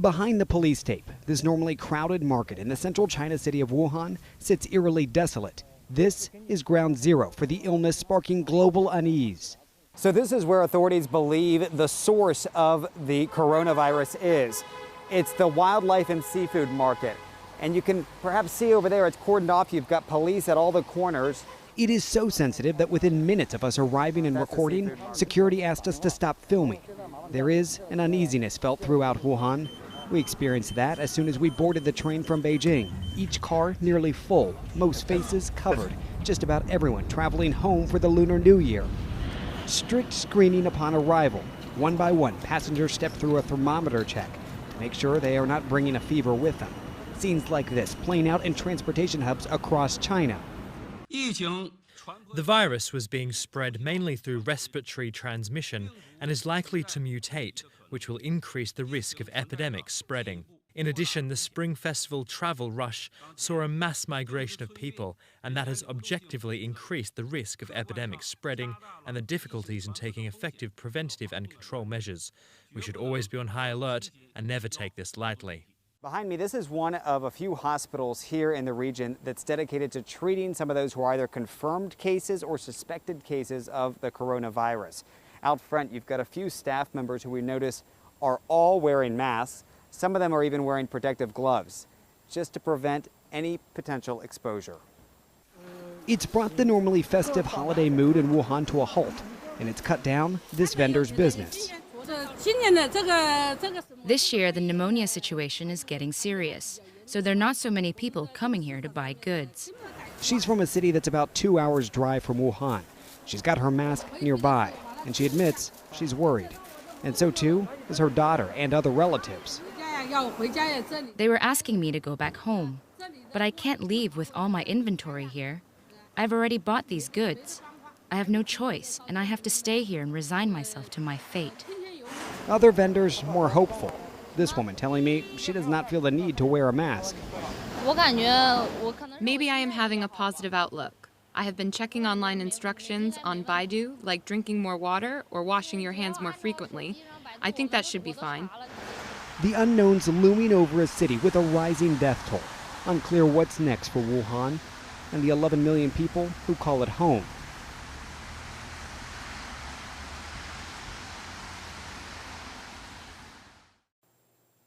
Behind the police tape, this normally crowded market in the central China city of Wuhan sits eerily desolate. This is ground zero for the illness sparking global unease. So this is where authorities believe the source of the coronavirus is. It's the wildlife and seafood market. And you can perhaps see over there it's cordoned off. You've got police at all the corners. It is so sensitive that within minutes of us arriving and recording, security asked us to stop filming. There is an uneasiness felt throughout Wuhan. We experienced that as soon as we boarded the train from Beijing. Each car nearly full, most faces covered, just about everyone traveling home for the Lunar New Year. Strict screening upon arrival. One by one, passengers step through a thermometer check to make sure they are not bringing a fever with them. Scenes like this playing out in transportation hubs across China. The virus was being spread mainly through respiratory transmission and is likely to mutate, which will increase the risk of epidemics spreading. In addition, the Spring Festival travel rush saw a mass migration of people, and that has objectively increased the risk of epidemics spreading and the difficulties in taking effective preventative and control measures. We should always be on high alert and never take this lightly. Behind me, this is one of a few hospitals here in the region that's dedicated to treating some of those who are either confirmed cases or suspected cases of the coronavirus. Out front, you've got a few staff members who we notice are all wearing masks. Some of them are even wearing protective gloves, just to prevent any potential exposure. It's brought the normally festive holiday mood in Wuhan to a halt, and it's cut down this vendor's business. This year, the pneumonia situation is getting serious, so there are not so many people coming here to buy goods. She's from a city that's about 2 hours' drive from Wuhan. She's got her mask nearby, and she admits she's worried. And so too is her daughter and other relatives. They were asking me to go back home, but I can't leave with all my inventory here. I've already bought these goods. I have no choice, and I have to stay here and resign myself to my fate. Other vendors more hopeful. This woman telling me she does not feel the need to wear a mask. Maybe I am having a positive outlook. I have been checking online instructions on Baidu, like drinking more water or washing your hands more frequently. I think that should be fine. The unknown's looming over a city with a rising death toll. Unclear what's next for Wuhan and the 11 million people who call it home.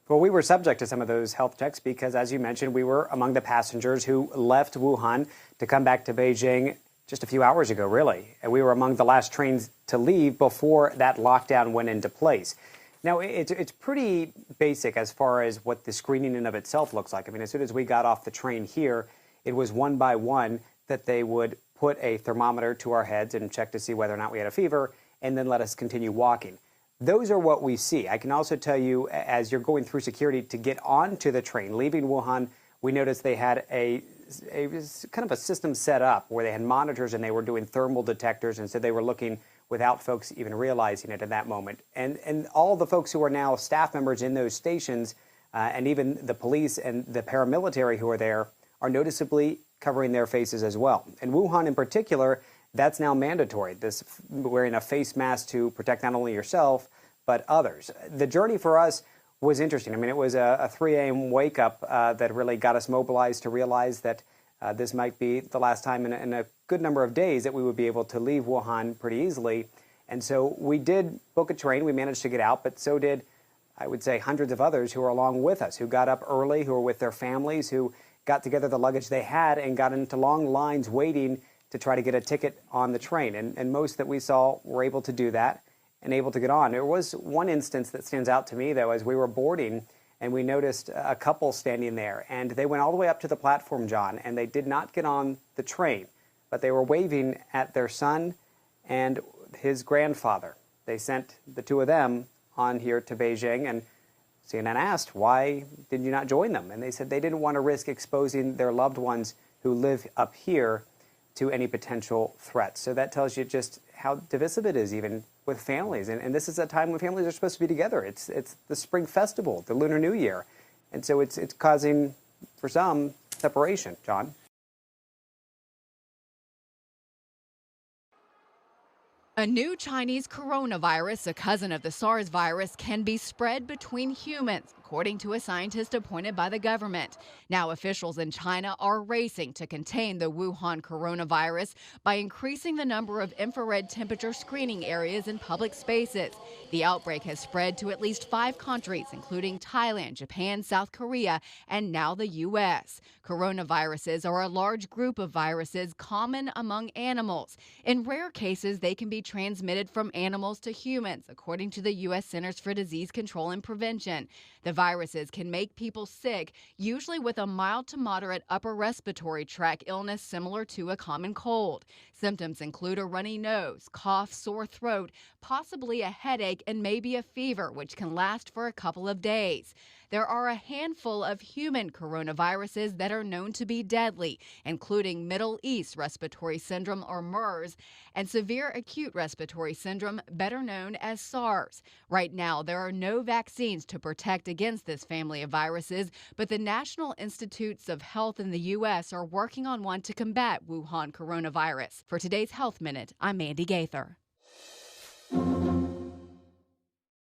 Well, we were subject to some of those health checks because, as you mentioned, we were among the passengers who left Wuhan to come back to Beijing just a few hours ago, really. And we were among the last trains to leave before that lockdown went into place. Now, it's pretty basic as far as what the screening in of itself looks like. I mean, as soon as we got off the train here, it was one by one that they would put a thermometer to our heads and check to see whether or not we had a fever, and then let us continue walking. Those are what we see. I can also tell you, as you're going through security to get onto the train, leaving Wuhan, we noticed they had a kind of a system set up where they had monitors and they were doing thermal detectors, and so they were looking without folks even realizing it at that moment. And all the folks who are now staff members in those stations, and even the police and the paramilitary who are there, are noticeably covering their faces as well. In Wuhan in particular, that's now mandatory, this wearing a face mask to protect not only yourself, but others. The journey for us was interesting. I mean, it was a 3 a.m. wake up that really got us mobilized to realize that this might be the last time in a good number of days that we would be able to leave Wuhan pretty easily. And so we did book a train. We managed to get out, but so did, I would say, hundreds of others who were along with us, who got up early, who were with their families, who got together the luggage they had and got into long lines waiting to try to get a ticket on the train. And most that we saw were able to do that and able to get on. There was one instance that stands out to me, though, as we were boarding, and we noticed a couple standing there. And they went all the way up to the platform, John, and they did not get on the train, but they were waving at their son and his grandfather. They sent the two of them on here to Beijing, and CNN asked, why did you not join them? And they said they didn't want to risk exposing their loved ones who live up here to any potential threats. So that tells you just how divisive it is, even with families. And this is a time when families are supposed to be together. It's the Spring Festival, the Lunar New Year. And so it's causing, for some, separation. John? A new Chinese coronavirus, a cousin of the SARS virus, can be spread between humans, according to a scientist appointed by the government. Now officials in China are racing to contain the Wuhan coronavirus by increasing the number of infrared temperature screening areas in public spaces. The outbreak has spread to at least 5 countries, including Thailand, Japan, South Korea, and now the U.S. Coronaviruses are a large group of viruses common among animals. In rare cases, they can be transmitted from animals to humans, according to the U.S. Centers for Disease Control and Prevention. The viruses can make people sick, usually with a mild to moderate upper respiratory tract illness similar to a common cold. Symptoms include a runny nose, cough, sore throat, possibly a headache, and maybe a fever, which can last for a couple of days. There are a handful of human coronaviruses that are known to be deadly, including Middle East Respiratory Syndrome, or MERS, and severe acute respiratory syndrome, better known as SARS. Right now, there are no vaccines to protect against this family of viruses, but the National Institutes of Health in the U.S. are working on one to combat Wuhan coronavirus. For today's Health Minute, I'm Mandy Gaither.